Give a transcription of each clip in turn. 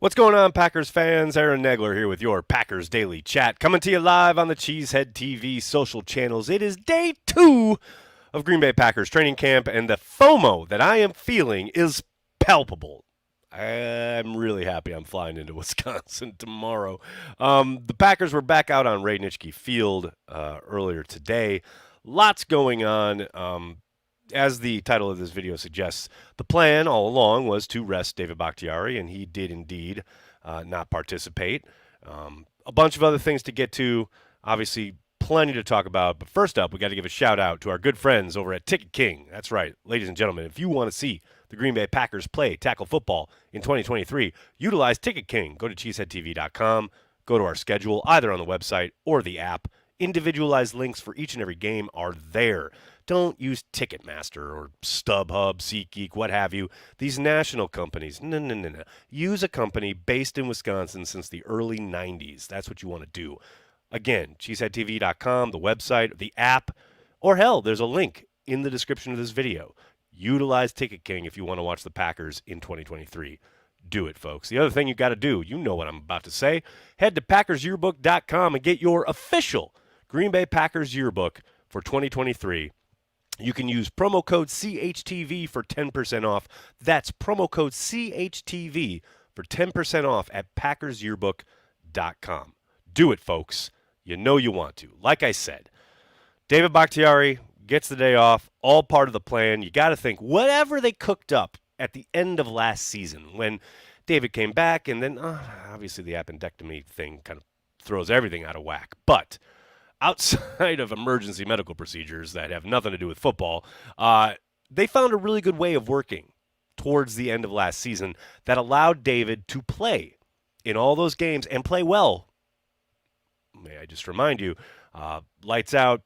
What's going on, Packers fans? Aaron Negler here with your Packers Daily Chat, coming to you live on the Cheesehead TV social channels. It is day 2 of Green Bay Packers training camp, and the FOMO that I am feeling is palpable. I'm really happy I'm flying into Wisconsin tomorrow. The Packers were back out on Ray Nitschke Field earlier today. Lots going on. As the title of this video suggests, the plan all along was to rest David Bakhtiari, and he did indeed not participate. A bunch of other things to get to, obviously plenty to talk about. But first up, we got to give a shout out to our good friends over at Ticket King. That's right, ladies and gentlemen, if you want to see the Green Bay Packers play tackle football in 2023, utilize Ticket King. Go to cheeseheadtv.com, go to our schedule, either on the website or the app. Individualized links for each and every game are there. Don't use Ticketmaster or StubHub, SeatGeek, what have you. These national companies, no. Use a company based in Wisconsin since the early 90s. That's what you want to do. Again, cheeseheadtv.com, the website, the app, or hell, there's a link in the description of this video. Utilize Ticket King if you want to watch the Packers in 2023. Do it, folks. The other thing you got to do, you know what I'm about to say, head to packersyearbook.com and get your official Green Bay Packers yearbook for 2023. You can use promo code CHTV for 10% off. That's promo code CHTV for 10% off at packersyearbook.com. Do it, folks. You know you want to. Like I said, David Bakhtiari gets the day off, all part of the plan. You got to think, whatever they cooked up at the end of last season when David came back, and then obviously the appendectomy thing kind of throws everything out of whack. But outside of emergency medical procedures that have nothing to do with football, they found a really good way of working towards the end of last season that allowed David to play in all those games and play well. May I just remind you, lights out,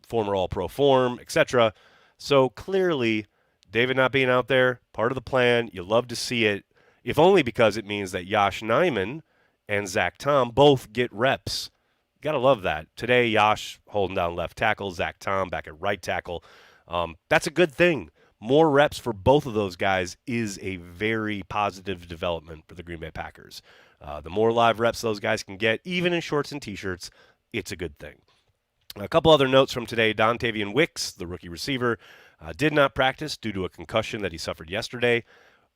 former All-Pro form, etc. So clearly, David not being out there, part of the plan. You love to see it, if only because it means that Yosh Nijman and Zach Tom both get reps. Gotta love that. Today, Yosh holding down left tackle, Zach Tom back at right tackle. That's a good thing. More reps for both of those guys is a very positive development for the Green Bay Packers. The more live reps those guys can get, even in shorts and T-shirts, it's a good thing. A couple other notes from today. Dontavian Wicks, the rookie receiver, did not practice due to a concussion that he suffered yesterday.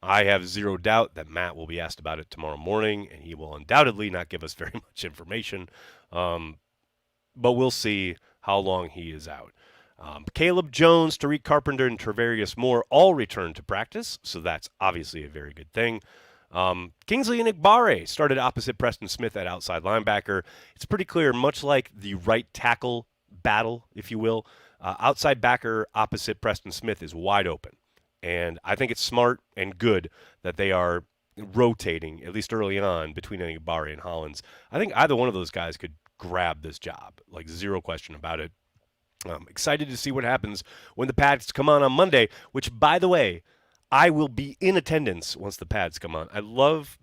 I have zero doubt that Matt will be asked about it tomorrow morning, and he will undoubtedly not give us very much information. But we'll see how long he is out. Caleb Jones, Tariq Carpenter, and Travarius Moore all returned to practice, so that's obviously a very good thing. Kingsley Enagbare started opposite Preston Smith at outside linebacker. It's pretty clear, much like the right tackle battle, if you will, outside backer opposite Preston Smith is wide open. And I think it's smart and good that they are rotating, at least early on, between Enagbare and Hollins. I think either one of those guys could grab this job, like zero question about it. Excited to see what happens when the pads come on Monday, which, by the way, I will be in attendance once the pads come on. I love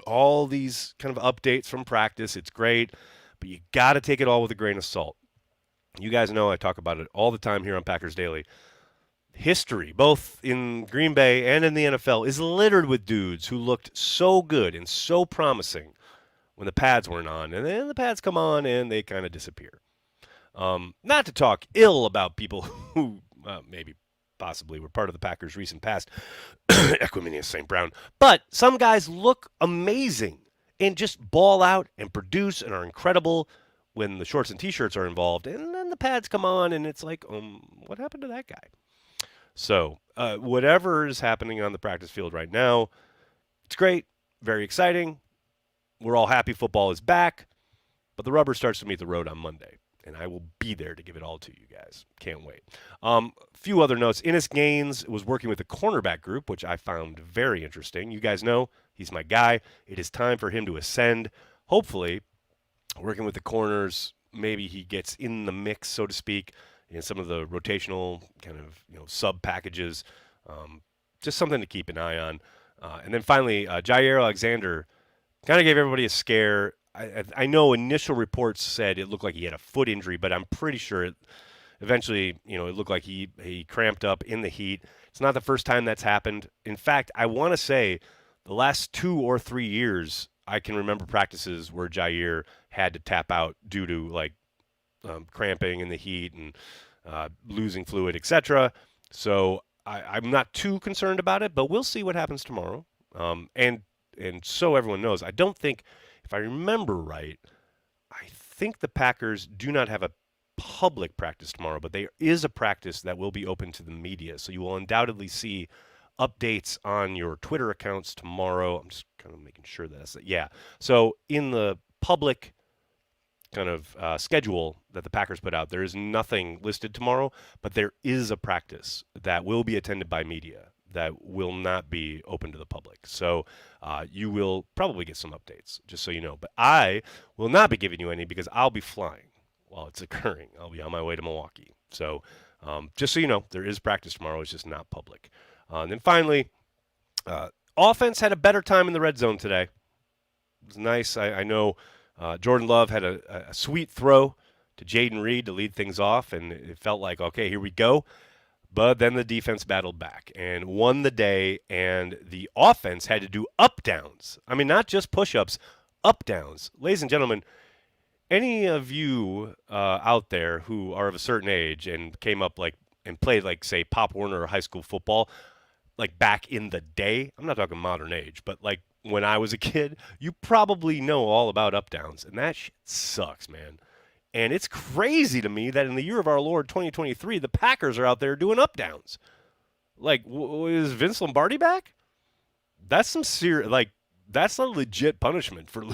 all these kind of updates from practice. It's great, but you got to take it all with a grain of salt. You guys know I talk about it all the time here on Packers Daily. History, both in Green Bay and in the NFL, is littered with dudes who looked so good and so promising when the pads weren't on, and then the pads come on and they kind of disappear. Not to talk ill about people who maybe possibly were part of the Packers' recent past, Equiminius St. Brown, but some guys look amazing and just ball out and produce and are incredible when the shorts and T-shirts are involved, and then the pads come on and it's like, what happened to that guy? So whatever is happening on the practice field right now, it's great, very exciting. We're all happy football is back, but the rubber starts to meet the road on Monday, and I will be there to give it all to you guys. Can't wait. A few other notes. Innis Gaines was working with the cornerback group, which I found very interesting. You guys know he's my guy. It is time for him to ascend. Hopefully, working with the corners, maybe he gets in the mix, so to speak, in some of the rotational kind of sub packages. Just something to keep an eye on. And then finally, Jair Alexander kind of gave everybody a scare. I know initial reports said it looked like he had a foot injury, but I'm pretty sure eventually, it looked like he cramped up in the heat. It's not the first time that's happened. In fact, I want to say the last 2 or 3 years, I can remember practices where Jair had to tap out due to like cramping in the heat and losing fluid, etc. So I'm not too concerned about it, but we'll see what happens tomorrow. And so everyone knows, I don't think, if I remember right, I think the Packers do not have a public practice tomorrow, but there is a practice that will be open to the media. So you will undoubtedly see updates on your Twitter accounts tomorrow. I'm just kind of making sure that's it. Yeah. So in the public kind of schedule that the Packers put out, there is nothing listed tomorrow, but there is a practice that will be attended by media that will not be open to the public. So you will probably get some updates, just so you know. But I will not be giving you any because I'll be flying while it's occurring. I'll be on my way to Milwaukee. So just so you know, there is practice tomorrow. It's just not public. And then finally, offense had a better time in the red zone today. It was nice. I know Jordan Love had a sweet throw to Jaden Reed to lead things off, and it felt like, okay, here we go. But then the defense battled back and won the day, and the offense had to do up-downs. I mean, not just push-ups, up-downs. Ladies and gentlemen, any of you out there who are of a certain age and came up like and played like, say, Pop Warner or high school football, like back in the day, I'm not talking modern age, but like when I was a kid, you probably know all about up-downs, and that shit sucks, man. And it's crazy to me that in the year of our Lord 2023, the Packers are out there doing up-downs. Like, is Vince Lombardi back? That's some serious, like, that's a legit punishment for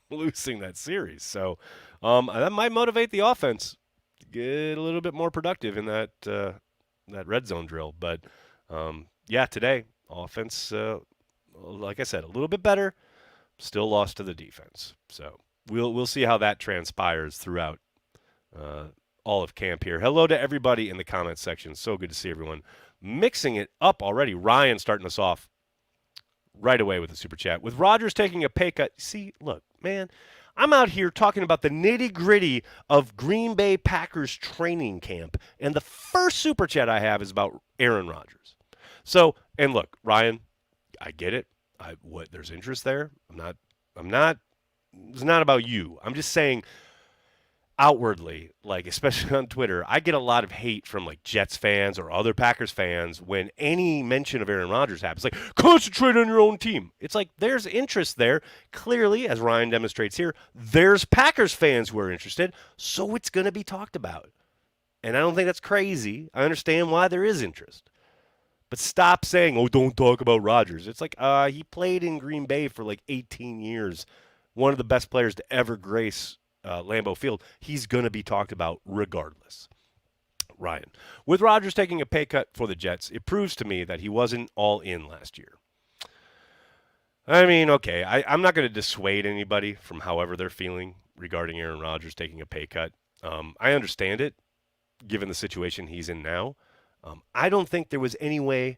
losing that series. So that might motivate the offense to get a little bit more productive in that red zone drill. But yeah, today offense, like I said, a little bit better. Still lost to the defense. So we'll see how that transpires throughout all of camp here. Hello to everybody in the comments section. So good to see everyone mixing it up already. Ryan starting us off right away with a super chat. With Rodgers taking a pay cut. See, look, man, I'm out here talking about the nitty-gritty of Green Bay Packers training camp, and the first super chat I have is about Aaron Rodgers. So, and look, Ryan, I get it. There's interest there. I'm not. It's not about you. I'm just saying outwardly, like especially on Twitter, I get a lot of hate from like Jets fans or other Packers fans when any mention of Aaron Rodgers happens. Like, concentrate on your own team. It's like there's interest there. Clearly, as Ryan demonstrates here, there's Packers fans who are interested, so it's going to be talked about. And I don't think that's crazy. I understand why there is interest. But stop saying, oh, don't talk about Rodgers. It's like he played in Green Bay for like 18 years. One of the best players to ever grace Lambeau Field. He's going to be talked about regardless. Ryan, with Rodgers taking a pay cut for the Jets, it proves to me that he wasn't all in last year. I mean, okay, I'm not going to dissuade anybody from however they're feeling regarding Aaron Rodgers taking a pay cut. I understand it, given the situation he's in now. I don't think there was any way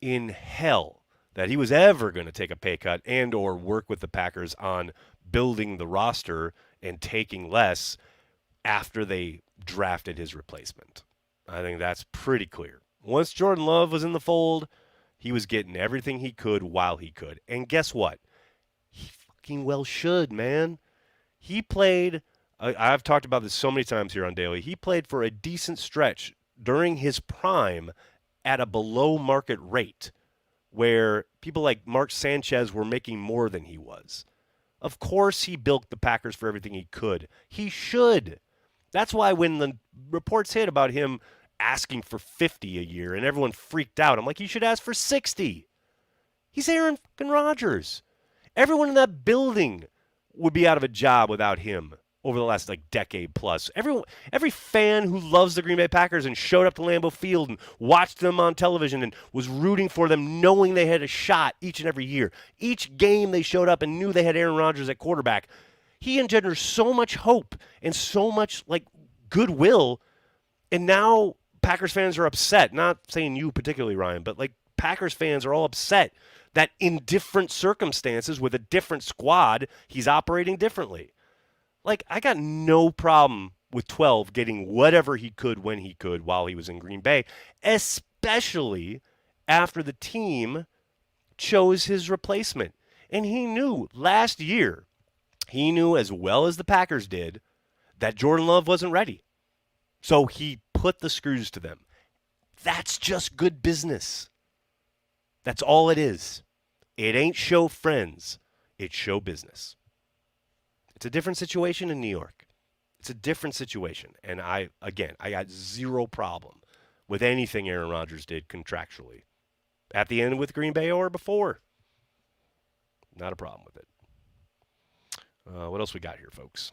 in hell that he was ever going to take a pay cut and or work with the Packers on building the roster and taking less after they drafted his replacement. I think that's pretty clear. Once Jordan Love was in the fold, he was getting everything he could while he could. And guess what? He fucking well should, man. He played, I've talked about this so many times here on Daily, he played for a decent stretch during his prime at a below market rate where people like Mark Sanchez were making more than he was. Of course he bilked the Packers for everything he could. He should. That's why when the reports hit about him asking for 50 a year and everyone freaked out, I'm like, you should ask for 60. He's Aaron fucking Rodgers. Everyone in that building would be out of a job without him over the last like decade plus. Every fan who loves the Green Bay Packers and showed up to Lambeau Field and watched them on television and was rooting for them knowing they had a shot each and every year. Each game they showed up and knew they had Aaron Rodgers at quarterback. He engendered so much hope and so much like goodwill, and now Packers fans are upset. Not saying you particularly, Ryan, but like Packers fans are all upset that in different circumstances with a different squad, he's operating differently. Like, I got no problem with 12 getting whatever he could when he could while he was in Green Bay, especially after the team chose his replacement. And he knew last year, he knew as well as the Packers did that Jordan Love wasn't ready. So he put the screws to them. That's just good business. That's all it is. It ain't show friends. It's show business. It's a different situation in New York. It's a different situation. And I got zero problem with anything Aaron Rodgers did contractually. At the end with Green Bay or before. Not a problem with it. What else we got here, folks?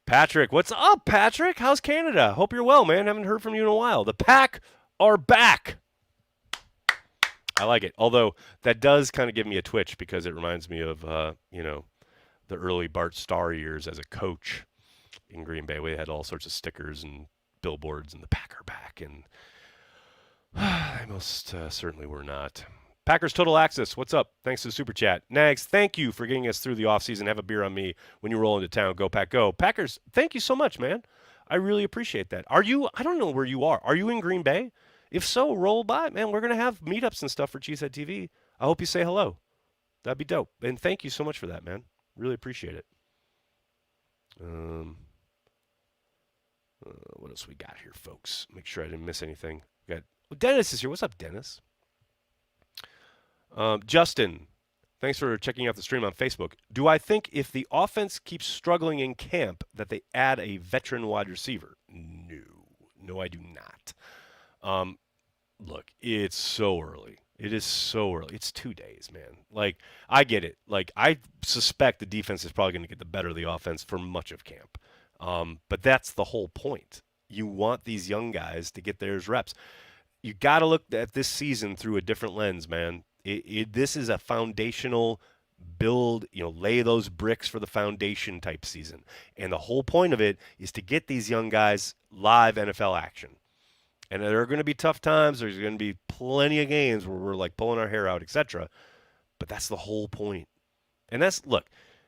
Patrick, what's up, Patrick? How's Canada? Hope you're well, man. Haven't heard from you in a while. The Pack are back. I like it. Although that does kind of give me a twitch because it reminds me of, the early Bart Starr years as a coach in Green Bay. We had all sorts of stickers and billboards and the Pack are back. And I most certainly were not. Packers Total Access, what's up? Thanks to the Super Chat. Nags, thank you for getting us through the offseason. Have a beer on me when you roll into town. Go, Pack, go. Packers, thank you so much, man. I really appreciate that. I don't know where you are. Are you in Green Bay? If so, roll by. Man, we're going to have meetups and stuff for Cheesehead TV. I hope you say hello. That'd be dope. And thank you so much for that, man. Really appreciate it. What else we got here, folks? Make sure I didn't miss anything. Dennis is here. What's up, Dennis? Justin, thanks for checking out the stream on Facebook. Do I think if the offense keeps struggling in camp that they add a veteran wide receiver? No, I do not. Look, it's so early. It is so early. It's 2 days, man. Like, I get it. Like, I suspect the defense is probably going to get the better of the offense for much of camp. But that's the whole point. You want these young guys to get theirs reps. You got to look at this season through a different lens, man. This is a foundational build, lay those bricks for the foundation type season. And the whole point of it is to get these young guys live NFL action. And there are going to be tough times. There's going to be plenty of games where we're like pulling our hair out, etc. But that's the whole point. And look,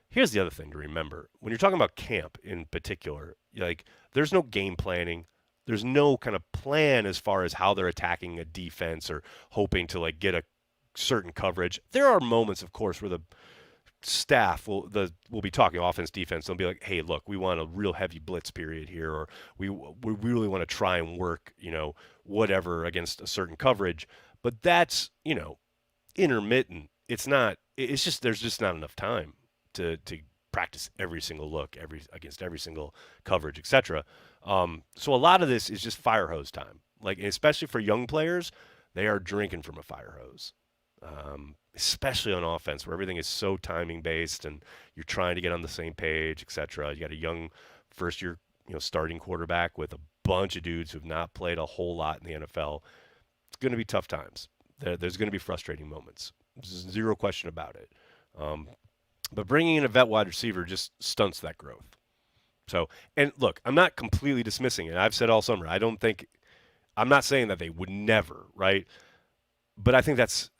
here's the other thing to remember. When you're talking about camp in particular, like there's no game planning. There's no kind of plan as far as how they're attacking a defense or hoping to like get a certain coverage. There are moments, of course, where the staff will be talking offense, defense. They'll be like, "Hey, look, we want a real heavy blitz period here, or we really want to try and work, whatever against a certain coverage." But that's intermittent. It's not. It's just there's just not enough time to practice every single look, against every single coverage, etc. So a lot of this is just fire hose time. Like especially for young players, they are drinking from a fire hose. Especially on offense where everything is so timing based and you're trying to get on the same page, etc. You got a young first year, starting quarterback with a bunch of dudes who've not played a whole lot in the NFL. It's going to be tough times. There's going to be frustrating moments. Zero question about it. But bringing in a vet wide receiver just stunts that growth. So, and look, I'm not completely dismissing it. I've said all summer, I'm not saying that they would never, right? But I think that's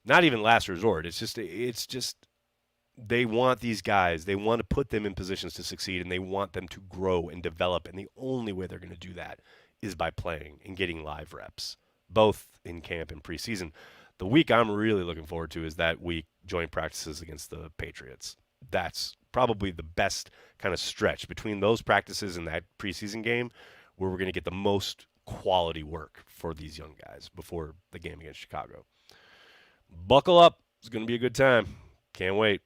not even last resort. It's just they want these guys. They want to put them in positions to succeed, and they want them to grow and develop. And the only way they're going to do that is by playing and getting live reps, both in camp and preseason. The week I'm really looking forward to is that week joint practices against the Patriots. That's probably the best kind of stretch between those practices and that preseason game where we're going to get the most quality work for these young guys before the game against Chicago. Buckle up. It's going to be a good time. Can't wait.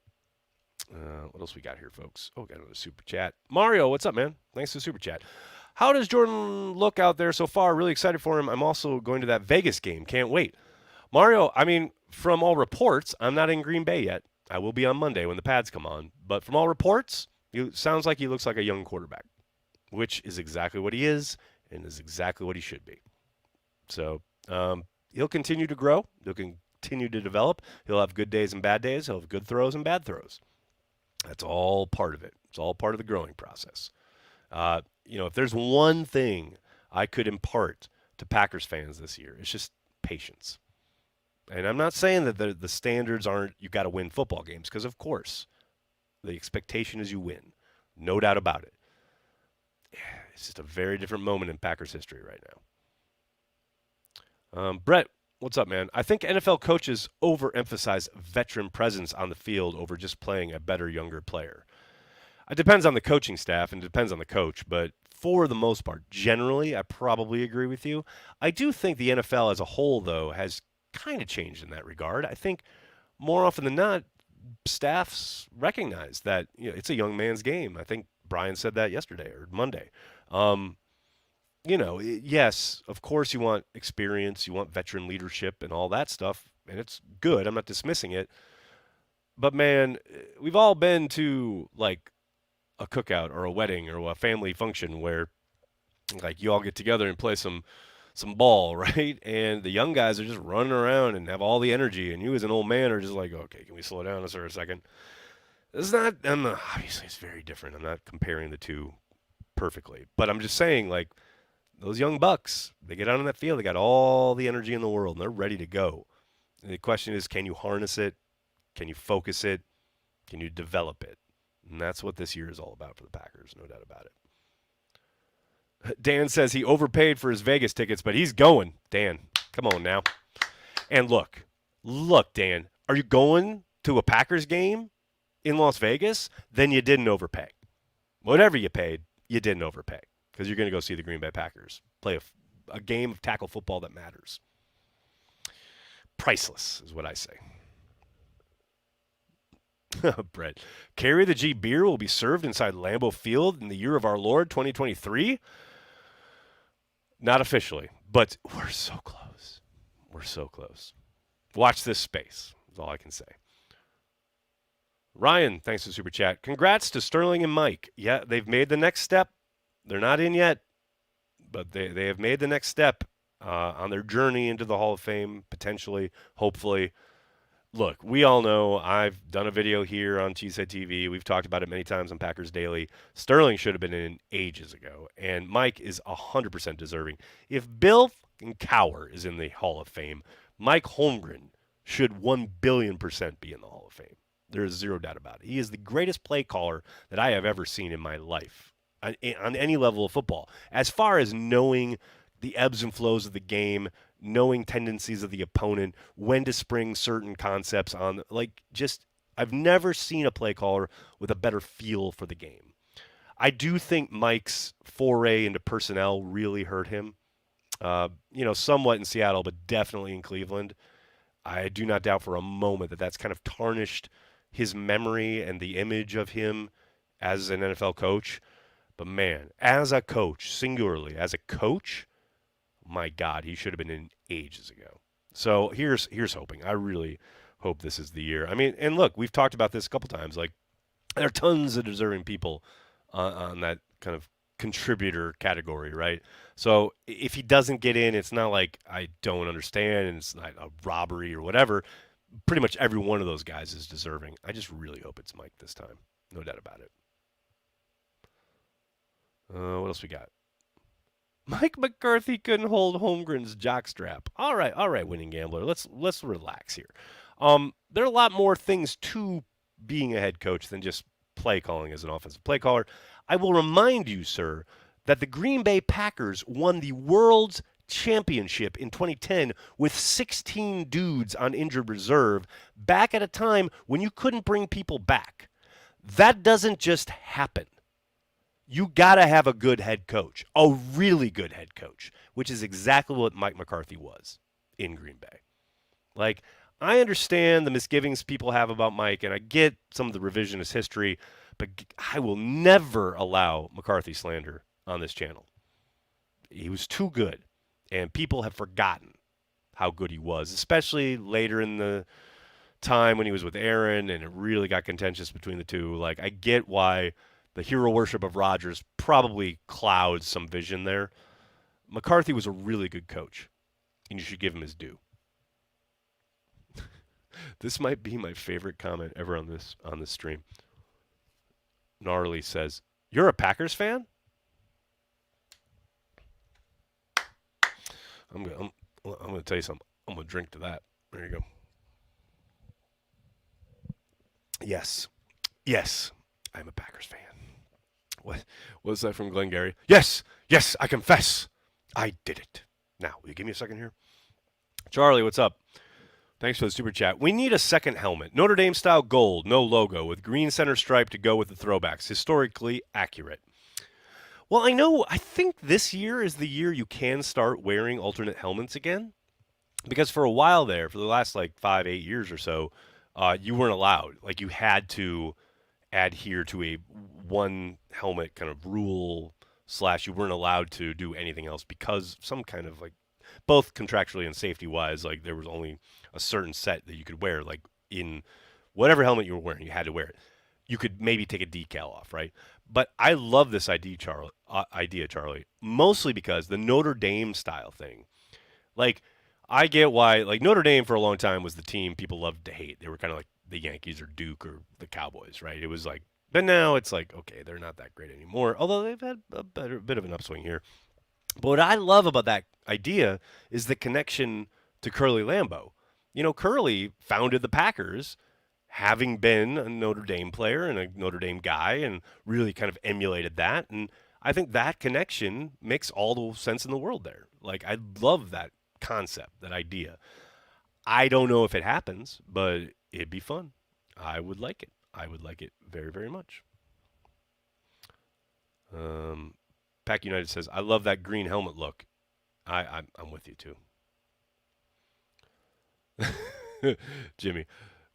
What else we got here, folks? Oh, got another super chat. Mario, what's up, man? Thanks for the super chat. How does Jordan look out there so far? Really excited for him. I'm also going to that Vegas game. Can't wait. Mario, from all reports, I'm not in Green Bay yet. I will be on Monday when the pads come on. But from all reports, it sounds like he looks like a young quarterback, which is exactly what he is and is exactly what he should be. So he'll continue to grow. He'll continue to develop. He'll have good days and bad days. He'll have good throws and bad throws. That's all part of it. It's all part of the growing process. If there's one thing I could impart to Packers fans this year, it's just patience. And I'm not saying that the standards aren't you got to win football games, because of course the expectation is you win. No doubt about it. It's just a very different moment in Packers history right now. Brett, What's up, man? I think NFL coaches overemphasize veteran presence on the field over just playing a better younger player. It depends on the coaching staff and it depends on the coach, but for the most part, generally, I probably agree with you. I do think the NFL as a whole, though, has kind of changed in that regard. I think more often than not, staffs recognize that it's a young man's game. I think Brian said that yesterday or Monday. Um, yes, of course you want experience, you want veteran leadership and all that stuff, and it's good. I'm not dismissing it. But man, we've all been to like a cookout or a wedding or a family function where like you all get together and play some ball, right? And the young guys are just running around and have all the energy, and you as an old man are just like, okay, can we slow down for a second? It's not. Obviously, it's very different. I'm not comparing the two perfectly, but I'm just saying like those young bucks, they get out on that field, they got all the energy in the world, and they're ready to go. And the question is, can you harness it? Can you focus it? Can you develop it? And that's what this year is all about for the Packers, no doubt about it. Dan says he overpaid for his Vegas tickets, but he's going. Dan, come on now. And look, Dan, are you going to a Packers game in Las Vegas? Then you didn't overpay. Whatever you paid, you didn't overpay because you're going to go see the Green Bay Packers play a game of tackle football that matters. Priceless is what I say. Brett, Carry the G beer will be served inside Lambeau Field in the year of our Lord 2023. Not officially, but we're so close. We're so close. Watch this space. That's all I can say. Ryan, thanks for the super chat. Congrats to Sterling and Mike. Yeah, they've made the next step. They're not in yet, but they have made the next step on their journey into the Hall of Fame, potentially, hopefully. Look, we all know I've done a video here on Cheesehead TV. We've talked about it many times on Packers Daily. Sterling should have been in ages ago, and Mike is 100% deserving. If Bill Cowher is in the Hall of Fame, Mike Holmgren should 1,000,000,000% be in the Hall of Fame. There is zero doubt about it. He is the greatest play caller that I have ever seen in my life on any level of football. As far as knowing the ebbs and flows of the game, knowing tendencies of the opponent, when to spring certain concepts on, I've never seen a play caller with a better feel for the game. I do think Mike's foray into personnel really hurt him, somewhat in Seattle, but definitely in Cleveland. I do not doubt for a moment that that's kind of tarnished his memory and the image of him as an NFL coach. But man, as a coach, singularly, as a coach, my God, he should have been in ages ago. So here's hoping. I really hope this is the year. I mean, and look, we've talked about this a couple times. Like, there are tons of deserving people on that kind of contributor category, right? So if he doesn't get in, it's not like I don't understand and it's not a robbery or whatever. Pretty much every one of those guys is deserving. I just really hope it's Mike this time. No doubt about it. What else we got? Mike McCarthy couldn't hold Holmgren's jockstrap. All right, winning gambler. Let's relax here. There are a lot more things to being a head coach than just play calling as an offensive play caller. I will remind you, sir, that the Green Bay Packers won the World's Championship in 2010 with 16 dudes on injured reserve back at a time when you couldn't bring people back. That doesn't just happen. You got to have a good head coach, a really good head coach, which is exactly what Mike McCarthy was in Green Bay. Like, I understand the misgivings people have about Mike, and I get some of the revisionist history, but I will never allow McCarthy slander on this channel. He was too good, and people have forgotten how good he was, especially later in the time when he was with Aaron, and it really got contentious between the two. Like, I get why the hero worship of Rodgers probably clouds some vision there. McCarthy was a really good coach, and you should give him his due. This might be my favorite comment ever on this stream. Gnarly says, "You're a Packers fan?" I'm gonna tell you something. I'm gonna drink to that. There you go. Yes, I'm a Packers fan. What was that from Glengarry? Yes, I confess. I did it. Now, will you give me a second here? Charlie, what's up? Thanks for the super chat. We need a second helmet. Notre Dame style gold, no logo, with green center stripe to go with the throwbacks. Historically accurate. Well, I think this year is the year you can start wearing alternate helmets again. Because for a while there, for the last like 5, 8 years or so, you weren't allowed. Like you had to adhere to a one helmet kind of rule slash you weren't allowed to do anything else because some kind of like both contractually and safety wise, like there was only a certain set that you could wear. Like in whatever helmet you were wearing, you had to wear it. You could maybe take a decal off, right? But I love this idea, Charlie, mostly because the Notre Dame style thing. Like, I get why, like, Notre Dame for a long time was the team people loved to hate. They were kind of like the Yankees or Duke or the Cowboys, right? It was like, but now it's like, okay, they're not that great anymore, although they've had a bit of an upswing here. But what I love about that idea is the connection to Curly Lambeau. Curly founded the Packers having been a Notre Dame player and a Notre Dame guy and really kind of emulated that. And I think that connection makes all the sense in the world there. Like, I love that concept, that idea. I don't know if it happens, but it'd be fun. I would like it. I would like it very, very much. Pack United says, I love that green helmet look. I'm with you too. Jimmy.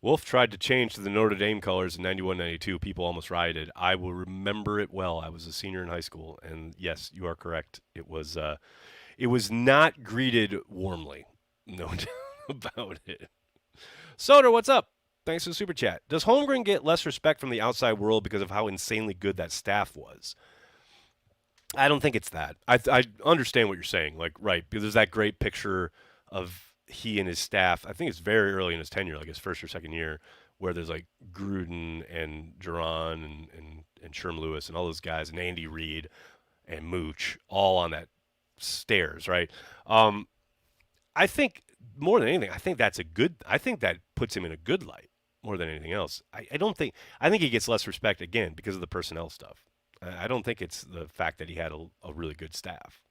Wolf tried to change to the Notre Dame colors in 91-92. People almost rioted. I will remember it well. I was a senior in high school, and yes, you are correct. It was not greeted warmly. No doubt about it. Soder, what's up? Thanks for the super chat. Does Holmgren get less respect from the outside world because of how insanely good that staff was? I don't think it's that. I understand what you're saying. Like, right, because there's that great picture of he and his staff. I think it's very early in his tenure, like his first or second year, where there's like Gruden and Duran and Sherm Lewis and all those guys and Andy Reid and Mooch all on that stairs, right? I think more than anything, I think that puts him in a good light more than anything else. I think he gets less respect again because of the personnel stuff. I don't think it's the fact that he had a really good staff.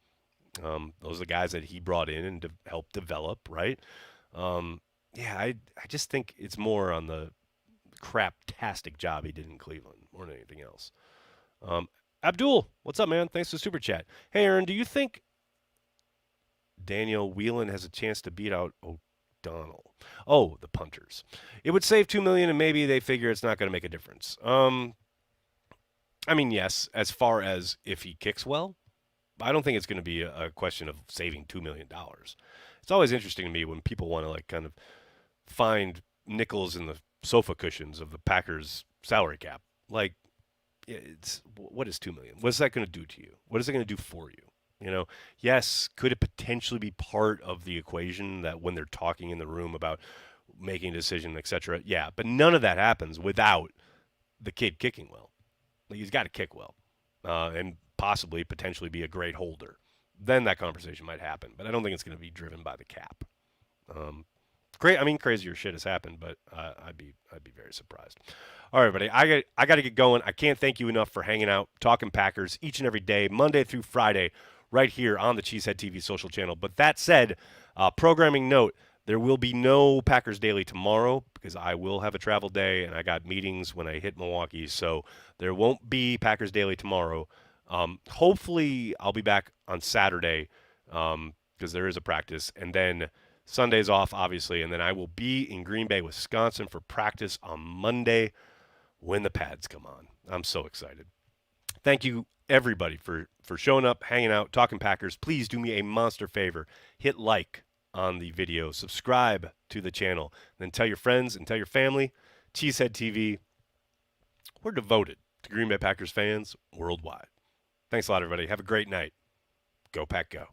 Those are the guys that he brought in and helped develop, right? I just think it's more on the craptastic job he did in Cleveland more than anything else. Abdul, what's up, man? Thanks for the super chat. Hey, Aaron, do you think Daniel Whelan has a chance to beat out O'Donnell? Oh, the punters. It would save $2 million, and maybe they figure it's not going to make a difference. I mean, yes, as far as if he kicks well, I don't think it's going to be a question of saving $2 million. It's always interesting to me when people want to like kind of find nickels in the sofa cushions of the Packers salary cap. Like, what is $2 million? What's that going to do to you? What is it going to do for you? Yes, could it potentially be part of the equation that when they're talking in the room about making a decision, etc.? Yeah, but none of that happens without the kid kicking well. Like, he's got to kick well, and possibly potentially be a great holder. Then that conversation might happen, but I don't think it's going to be driven by the cap. Crazier shit has happened, but I'd be very surprised. All right, everybody, I got to get going. I can't thank you enough for hanging out, talking Packers each and every day, Monday through Friday, right here on the Cheesehead TV social channel. But that said, programming note, there will be no Packers Daily tomorrow because I will have a travel day and I got meetings when I hit Milwaukee. So there won't be Packers Daily tomorrow. Hopefully I'll be back on Saturday because there is a practice. And then Sunday's off, obviously. And then I will be in Green Bay, Wisconsin for practice on Monday when the pads come on. I'm so excited. Thank you, everybody, for showing up, hanging out, talking Packers. Please do me a monster favor. Hit like on the video. Subscribe to the channel. Then tell your friends and tell your family. Cheesehead TV. We're devoted to Green Bay Packers fans worldwide. Thanks a lot, everybody. Have a great night. Go Pack Go.